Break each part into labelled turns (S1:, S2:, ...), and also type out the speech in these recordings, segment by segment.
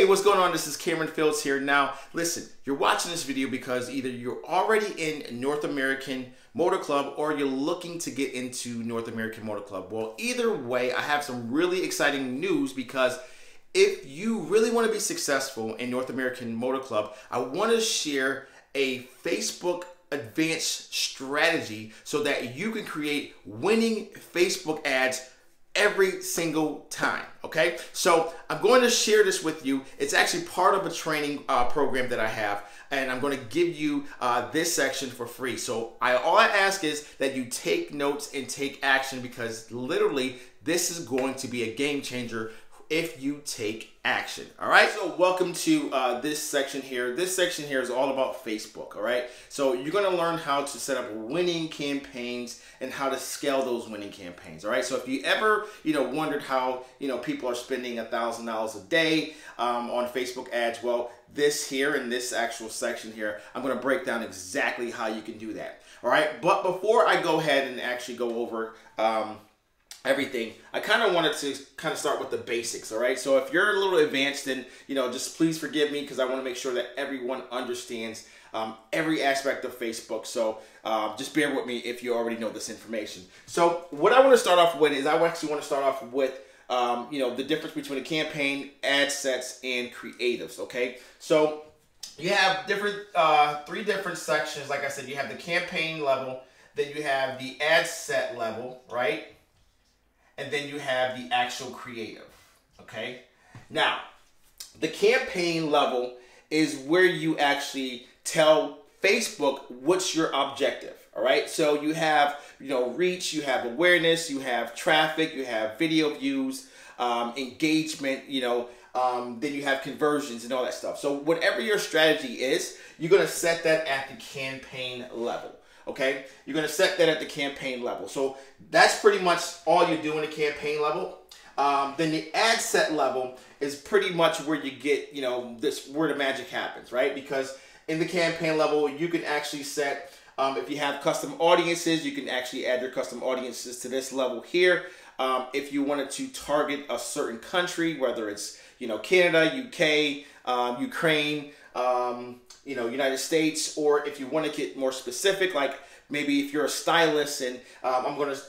S1: Hey, what's going on? This is Cameron Fields here. Now, listen, you're watching this video because either you're already in North American Motor Club or you're looking to get into North American Motor Club. Well, either way, I have some really exciting news because if you really want to be successful in North American Motor Club, I want to share a Facebook advanced strategy so that you can create winning Facebook ads every single time. Okay, so I'm going to share this with you. It's actually part of a training program that I have, and I'm going to give you this section for free. So all I ask is that you take notes and take action, because literally this is going to be a game changer if you take action. All right, so welcome to this section here. This section here is all about Facebook. All right, so you're going to learn how to set up winning campaigns and how to scale those winning campaigns. All right, so if you ever wondered how people are spending $1,000 a day on Facebook ads, well, this here in this actual section here, I'm going to break down exactly how you can do that. All right, but before I go ahead and actually go over everything, I kind of wanted to start with the basics. All right, so if you're a little advanced, then just please forgive me, because I want to make sure that everyone understands every aspect of Facebook. So just bear with me if you already know this information. So what I want to start off with is I actually want to start off with the difference between a campaign, ad sets, and creatives. Okay, so you have three different sections. Like I said, you have the campaign level, then you have the ad set level, right? And then you have the actual creative. Okay, now the campaign level is where you actually tell Facebook what's your objective. All right, so you have reach, you have awareness, you have traffic, you have video views, engagement, then you have conversions and all that stuff. So whatever your strategy is, you're going to set that at the campaign level. Okay, you're going to set that at the campaign level. So that's pretty much all you do in the campaign level. Then the ad set level is pretty much where you get, this where the magic happens, right? Because in the campaign level, you can actually set, if you have custom audiences, you can actually add your custom audiences to this level here. If you wanted to target a certain country, whether it's, Canada, UK, Ukraine, United States, or if you want to get more specific, like maybe if you're a stylist, and I'm going to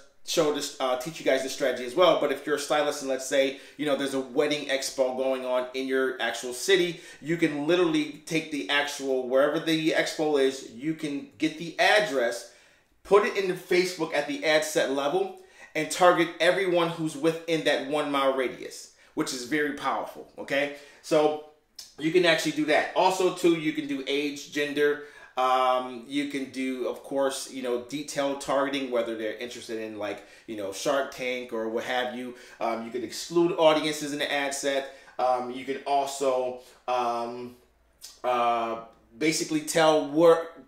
S1: teach you guys this strategy as well. But if you're a stylist and let's say, there's a wedding expo going on in your actual city, you can literally take the actual, wherever the expo is, you can get the address, put it into Facebook at the ad set level, and target everyone who's within that 1 mile radius, which is very powerful. Okay, so you can actually do that. Also, too, you can do age, gender. You can do, of course, detailed targeting, whether they're interested in like, Shark Tank or what have you. You can exclude audiences in the ad set. You can also basically tell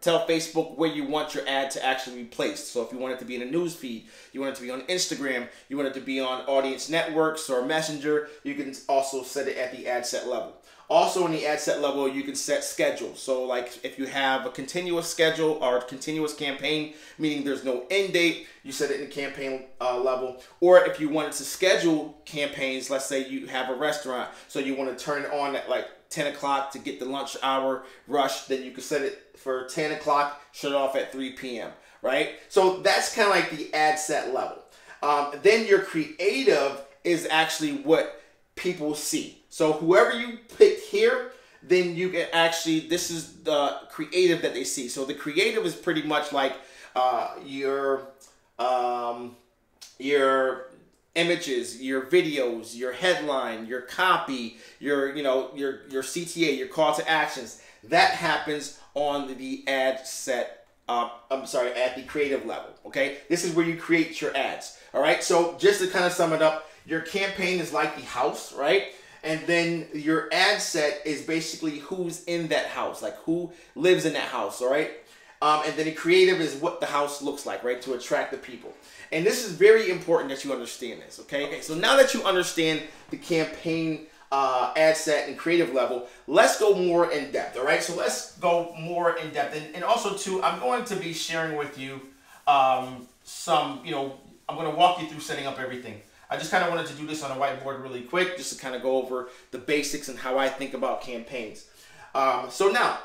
S1: Facebook where you want your ad to actually be placed. So if you want it to be in a news feed, you want it to be on Instagram, you want it to be on audience networks or Messenger, you can also set it at the ad set level. Also in the ad set level, you can set schedules. So like if you have a continuous schedule or a continuous campaign, meaning there's no end date, you set it in the campaign level. Or if you wanted to schedule campaigns, let's say you have a restaurant, so you want to turn it on at like 10 o'clock to get the lunch hour rush, then you can set it for 10 o'clock, shut it off at 3 p.m., right? So that's kind of like the ad set level. Then your creative is actually what people see. So whoever you pick here, then you can actually, this is the creative that they see. So the creative is pretty much like your images, your videos, your headline, your copy, your CTA, your call to actions. That happens on the ad set. At the creative level. Okay, this is where you create your ads. All right. So just to kind of sum it up, your campaign is like the house, right? And then your ad set is basically who's in that house, like who lives in that house, all right? And then the creative is what the house looks like, right, to attract the people. And this is very important that you understand this, okay? Okay, so now that you understand the campaign ad set and creative level, let's go more in depth, all right? So let's go more in depth. And also, too, I'm going to be sharing with you some, I'm going to walk you through setting up everything. I just kind of wanted to do this on a whiteboard really quick, just to kind of go over the basics and how I think about campaigns. So now,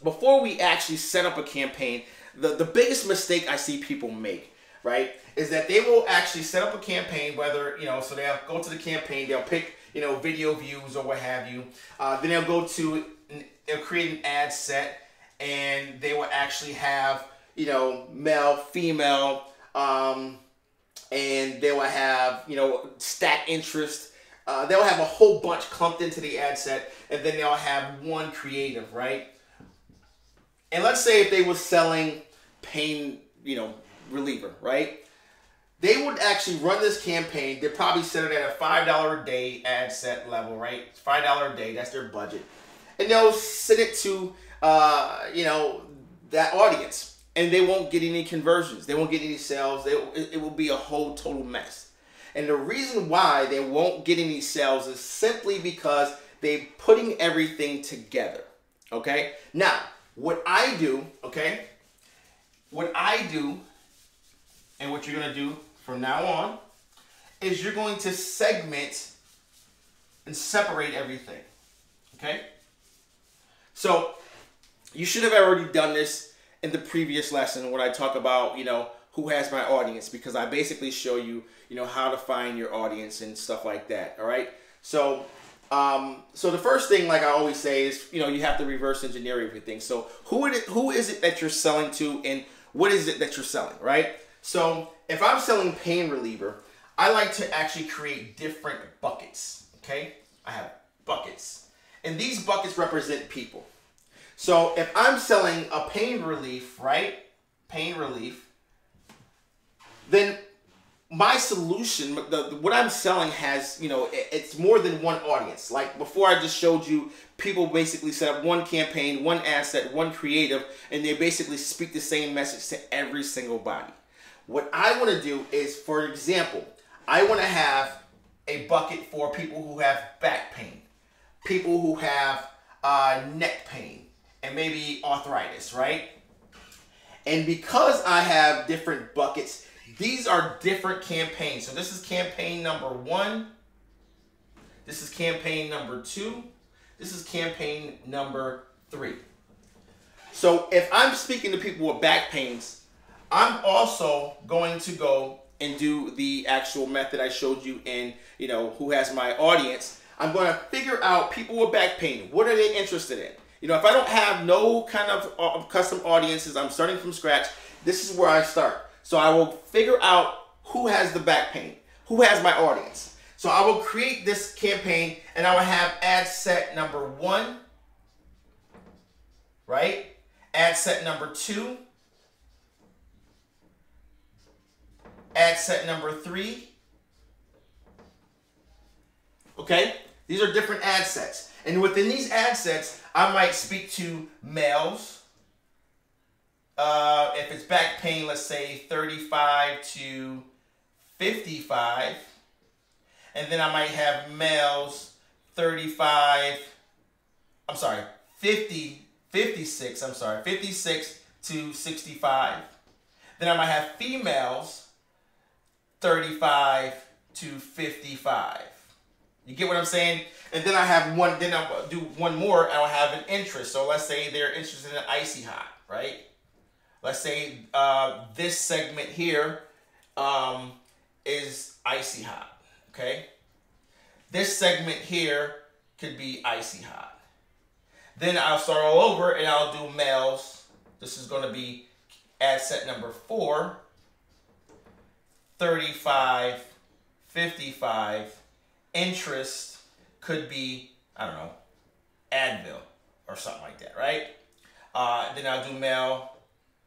S1: before we actually set up a campaign, the biggest mistake I see people make, right, is that they will actually set up a campaign, whether, so they'll go to the campaign, they'll pick, video views or what have you. Then they'll go to, they'll create an ad set, and they will actually have, male, female, and they will have, stack interest. They'll have a whole bunch clumped into the ad set, and then they'll have one creative, right? And let's say if they were selling pain, reliever, right? They would actually run this campaign. They'd probably set it at a $5 a day ad set level, right? $5 a day, that's their budget. And they'll send it to, that audience. And they won't get any conversions. They won't get any sales. It will be a whole total mess. And the reason why they won't get any sales is simply because they're putting everything together, okay? Now, what I do, okay? What I do, and what you're going to do from now on, is you're going to segment and separate everything, okay? So, you should have already done this in the previous lesson when I talk about, who has my audience, because I basically show you, how to find your audience and stuff like that, all right? So, so the first thing, like I always say, is, you have to reverse engineer everything. So who is it that you're selling to, and what is it that you're selling, right? So if I'm selling pain reliever, I like to actually create different buckets, okay? I have buckets, and these buckets represent people. So if I'm selling a pain relief, right? Pain relief, then my solution, what I'm selling has, it's more than one audience. Like before, I just showed you people basically set up one campaign, one asset, one creative, and they basically speak the same message to every single body. What I want to do is, for example, I want to have a bucket for people who have back pain, people who have neck pain, and maybe arthritis, right? And because I have different buckets, these are different campaigns. So this is campaign number 1. This is campaign number 2. This is campaign number 3. So if I'm speaking to people with back pains, I'm also going to go and do the actual method I showed you in, who has my audience. I'm going to figure out people with back pain. What are they interested in? If I don't have no kind of custom audiences, I'm starting from scratch, this is where I start. So I will figure out who has the back pain, who has my audience. So I will create this campaign, and I will have ad set number 1, right? Ad set number 2, ad set number 3. Okay? These are different ad sets. And within these ad sets, I might speak to males. If it's back pain, let's say 35 to 55. And then I might have males 56 to 65. Then I might have females 35 to 55. You get what I'm saying? And then I have one, then I'll do one more, and I'll have an interest. So let's say they're interested in icy hot, right? Let's say this segment here is icy hot, okay? This segment here could be icy hot. Then I'll start all over, and I'll do males. This is going to be ad set number 4, 35, 55. Interest could be, I don't know, Advil or something like that, right? Then I'll do male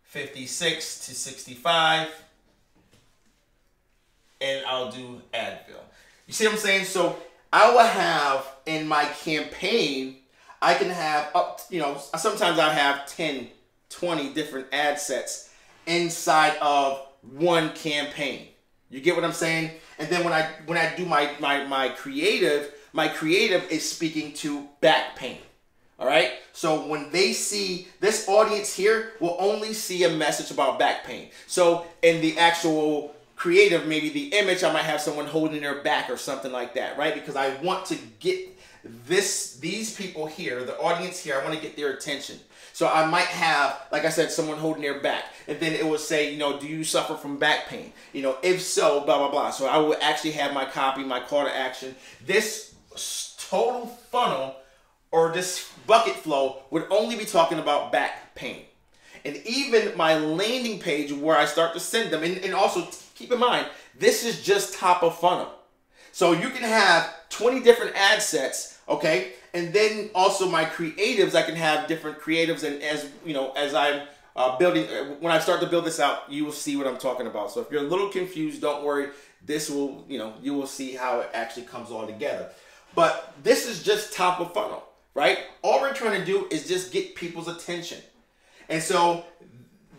S1: 56 to 65, and I'll do Advil. You see what I'm saying? So I will have in my campaign, I can have up, sometimes I have 10, 20 different ad sets inside of one campaign. You get what I'm saying? And then when I do my creative is speaking to back pain. All right? So when they see this audience here will only see a message about back pain. So in the actual creative, maybe the image, I might have someone holding their back or something like that, right? Because I want to get these people here, the audience here, I want to get their attention. So I might have, like I said, someone holding their back, and then it will say, you know, do you suffer from back pain? You know, if so, blah, blah, blah. So I will actually have my copy, my call to action. This total funnel or this bucket flow would only be talking about back pain. And even my landing page where I start to send them, and also keep in mind, this is just top of funnel. So you can have 20 different ad sets, okay? And then also my creatives, I can have different creatives, and as you know, as I'm building, when I start to build this out, you will see what I'm talking about. So if you're a little confused, don't worry. This will, you know, you will see how it actually comes all together. But this is just top of funnel, right? All we're trying to do is just get people's attention. And so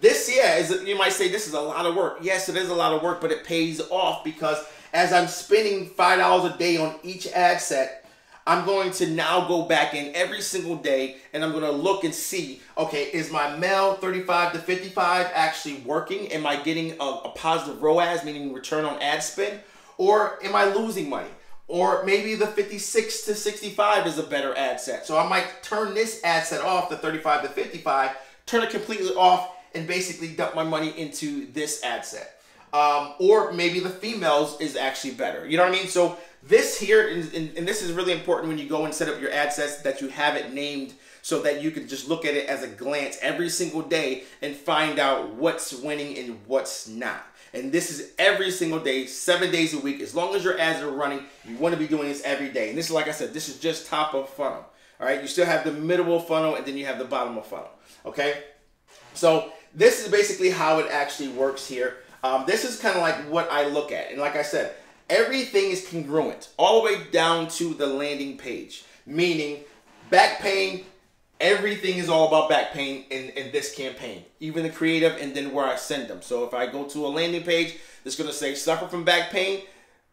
S1: this, yeah, you might say this is a lot of work. Yes, it is a lot of work, but it pays off because as I'm spending $5 a day on each ad set, I'm going to now go back in every single day and I'm going to look and see, okay, is my mail 35 to 55 actually working? Am I getting a positive ROAS, meaning return on ad spend? Or am I losing money? Or maybe the 56 to 65 is a better ad set. So I might turn this ad set off, the 35 to 55, turn it completely off and basically dump my money into this ad set. Or maybe the females is actually better. You know what I mean? So this here, and this is really important when you go and set up your ad sets, that you have it named so that you can just look at it as a glance every single day and find out what's winning and what's not. And this is every single day, 7 days a week. As long as your ads are running, you want to be doing this every day. And this is, like I said, this is just top of funnel. All right, you still have the middle of funnel and then you have the bottom of funnel. Okay, so this is basically how it actually works here. This is kind of like what I look at. And like I said, everything is congruent all the way down to the landing page, meaning back pain, everything is all about back pain in this campaign, even the creative and then where I send them. So if I go to a landing page, it's going to say suffer from back pain,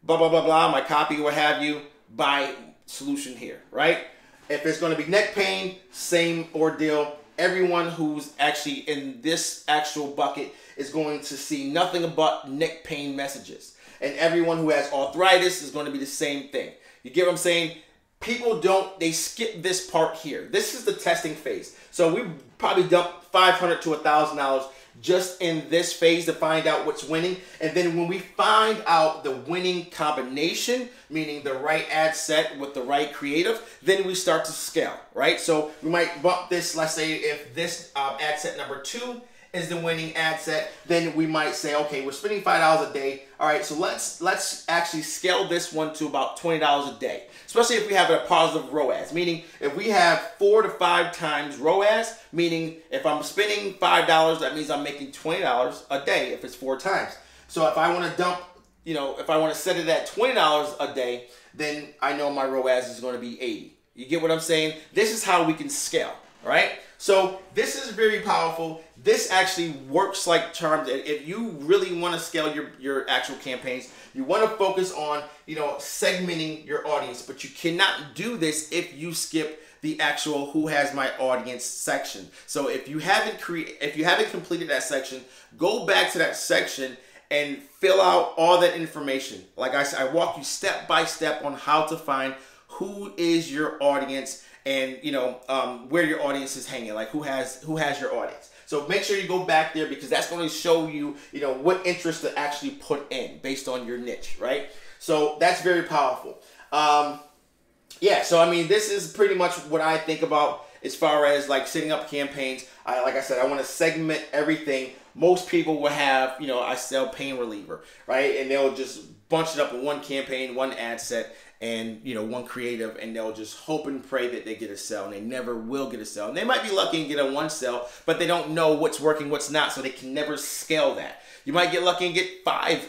S1: blah, blah, blah, blah, my copy, what have you, buy solution here, right? If it's going to be neck pain, same ordeal. Everyone who's actually in this actual bucket is going to see nothing but neck pain messages. And everyone who has arthritis is going to be the same thing. You get what I'm saying? People they skip this part here. This is the testing phase. So we probably dump $500 to $1,000 just in this phase to find out what's winning. And then when we find out the winning combination, meaning the right ad set with the right creative, then we start to scale, right? So we might bump this, let's say if this ad set number 2 is the winning ad set, then we might say, okay, we're spending $5 a day. All right, so let's actually scale this one to about $20 a day, especially if we have a positive ROAS, meaning if we have 4 to 5 times ROAS, meaning if I'm spending $5, that means I'm making $20 a day if it's 4 times. So if I want to dump, you know, if I want to set it at $20 a day, then I know my ROAS is going to be 80. You get what I'm saying? This is how we can scale, right? So this is very powerful. This actually works like charms. If you really want to scale your actual campaigns, you want to focus on, you know, segmenting your audience, but you cannot do this if you skip the actual who has my audience section. So if you haven't completed that section, go back to that section and fill out all that information. Like I said, I walk you step by step on how to find who is your audience and, you know, where your audience is hanging, like who has your audience. So make sure you go back there because that's going to show you, you know, what interest to actually put in based on your niche, right? So that's very powerful. Yeah, so I mean, this is pretty much what I think about as far as like setting up campaigns. Like I said, I want to segment everything. Most people will have, you know, I sell pain reliever, right? And they'll just bunch it up in one campaign, one ad set, and, you know, one creative, and they'll just hope and pray that they get a sell, and they never will get a sell. And they might be lucky and get a 1 sell, but they don't know what's working, what's not, so they can never scale that. You might get lucky and get 5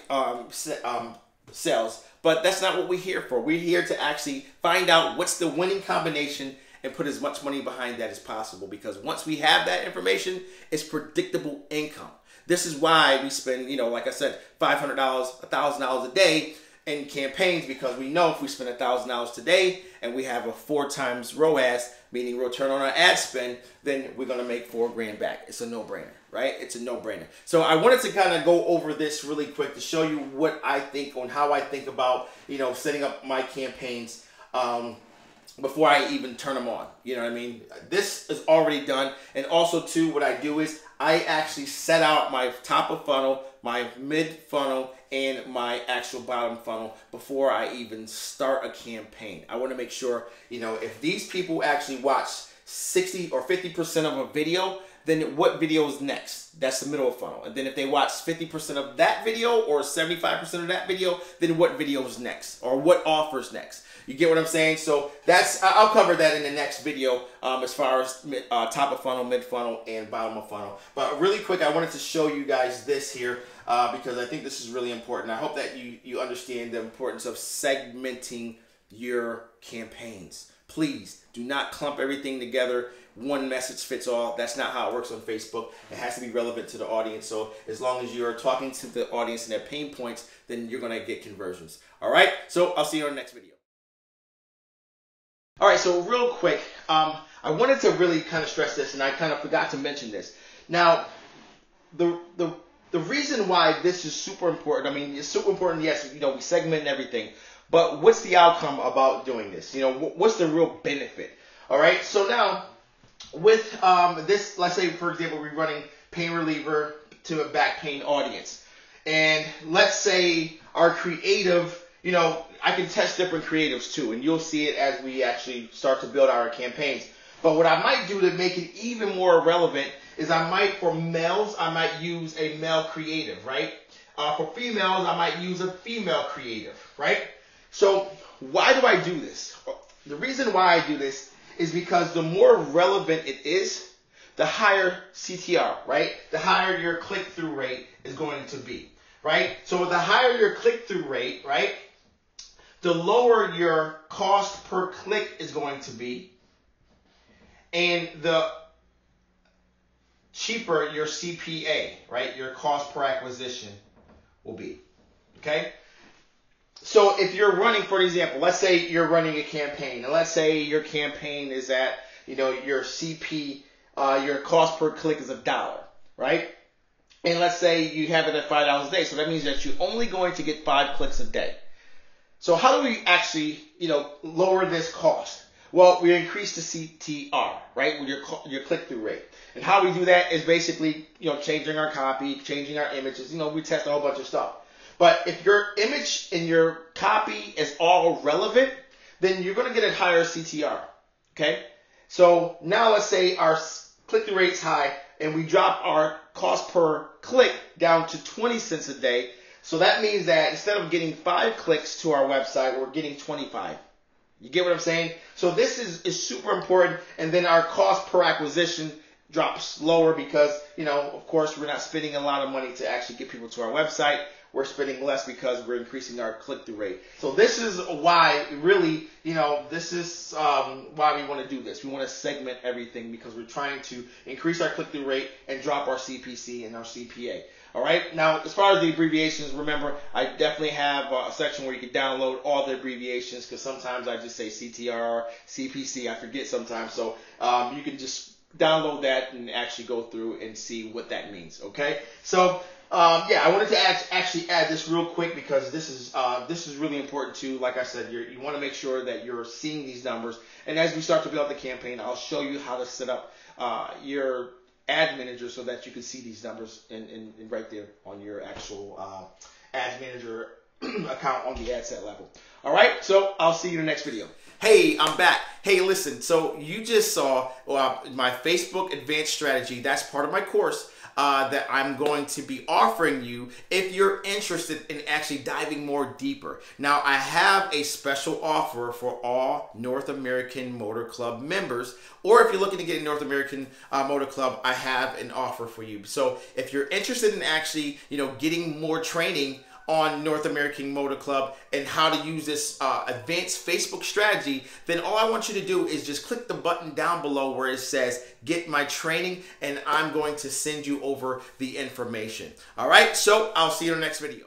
S1: sales, but that's not what we're here for. We're here to actually find out what's the winning combination and put as much money behind that as possible, because once we have that information, it's predictable income. This is why we spend, you know, like I said, $500, $1,000 a day, in campaigns, because we know if we spend $1,000 today and we have a 4 times ROAS, meaning return on our ad spend, then we're going to make $4 back. It's a no-brainer, right? It's a no-brainer. So I wanted to kind of go over this really quick to show you what I think on how I think about, setting up my campaigns before I even turn them on. You know what I mean? This is already done. And also too, what I do is I actually set out my top of funnel, my mid funnel, and my actual bottom funnel before I even start a campaign. I want to make sure, if these people actually watch 60 or 50% of a video, then what video is next? That's the middle of funnel. And then if they watch 50% of that video or 75% of that video, then what video is next? Or what offers next? You get what I'm saying? So I'll cover that in the next video as far as top of funnel, mid funnel, and bottom of funnel. But really quick, I wanted to show you guys this here because I think this is really important. I hope that you understand the importance of segmenting your campaigns. Please do not clump everything together. One message fits all. That's not how it works on Facebook. It has to be relevant to the audience. So as long as you're talking to the audience and their pain points, then you're going to get conversions. All right. So I'll see you on the next video. All right. So real quick, I wanted to really kind of stress this, and I kind of forgot to mention this. Now, the reason why this is super important, I mean, it's super important. Yes, we segment and everything. But what's the outcome about doing this? What's the real benefit? All right. So now with this, let's say, for example, we're running pain reliever to a back pain audience. And let's say our creative, I can test different creatives too. And you'll see it as we actually start to build our campaigns. But what I might do to make it even more relevant is for males, I might use a male creative, right? For females, I might use a female creative, right? So why do I do this? The reason why I do this is because the more relevant it is, the higher CTR, right? The higher your click-through rate is going to be, right? So the higher your click-through rate, right, the lower your cost per click is going to be, and the cheaper your CPA, right, your cost per acquisition will be, okay? So if you're running, for example, let's say you're running a campaign, and let's say your campaign is at, your CP, your cost per click is $1, right? And let's say you have it at $5 a day. So that means that you're only going to get 5 clicks a day. So how do we actually, lower this cost? Well, we increase the CTR, right, with your click-through rate. And how we do that is basically, changing our copy, changing our images. We test a whole bunch of stuff. But if your image and your copy is all relevant, then you're going to get a higher CTR, okay? So now let's say our click-through rate's high and we drop our cost per click down to 20 cents a day. So that means that instead of getting 5 clicks to our website, we're getting 25. You get what I'm saying? So this is super important. And then our cost per acquisition drops lower because, of course, we're not spending a lot of money to actually get people to our website. We're spending less because we're increasing our click-through rate. So this is why, really, this is why we want to do this. We want to segment everything because we're trying to increase our click-through rate and drop our CPC and our CPA. All right. Now, as far as the abbreviations, remember, I definitely have a section where you can download all the abbreviations because sometimes I just say CTR, CPC. I forget sometimes. So you can just download that and actually go through and see what that means. Okay. So I wanted to actually add this real quick because this is really important too. Like I said, you want to make sure that you're seeing these numbers. And as we start to build the campaign, I'll show you how to set up your ad manager so that you can see these numbers in right there on your actual ads manager account on the ad set level. All right, so I'll see you in the next video. Hey, I'm back. Hey, listen, so you just saw my Facebook Advanced Strategy. That's part of my course that I'm going to be offering you if you're interested in actually diving more deeper. Now, I have a special offer for all North American Motor Club members, or if you're looking to get a North American Motor Club, I have an offer for you. So if you're interested in actually, getting more training on North American Motor Club and how to use this advanced Facebook strategy, then all I want you to do is just click the button down below where it says get my training, and I'm going to send you over the information. All right, so I'll see you in the next video.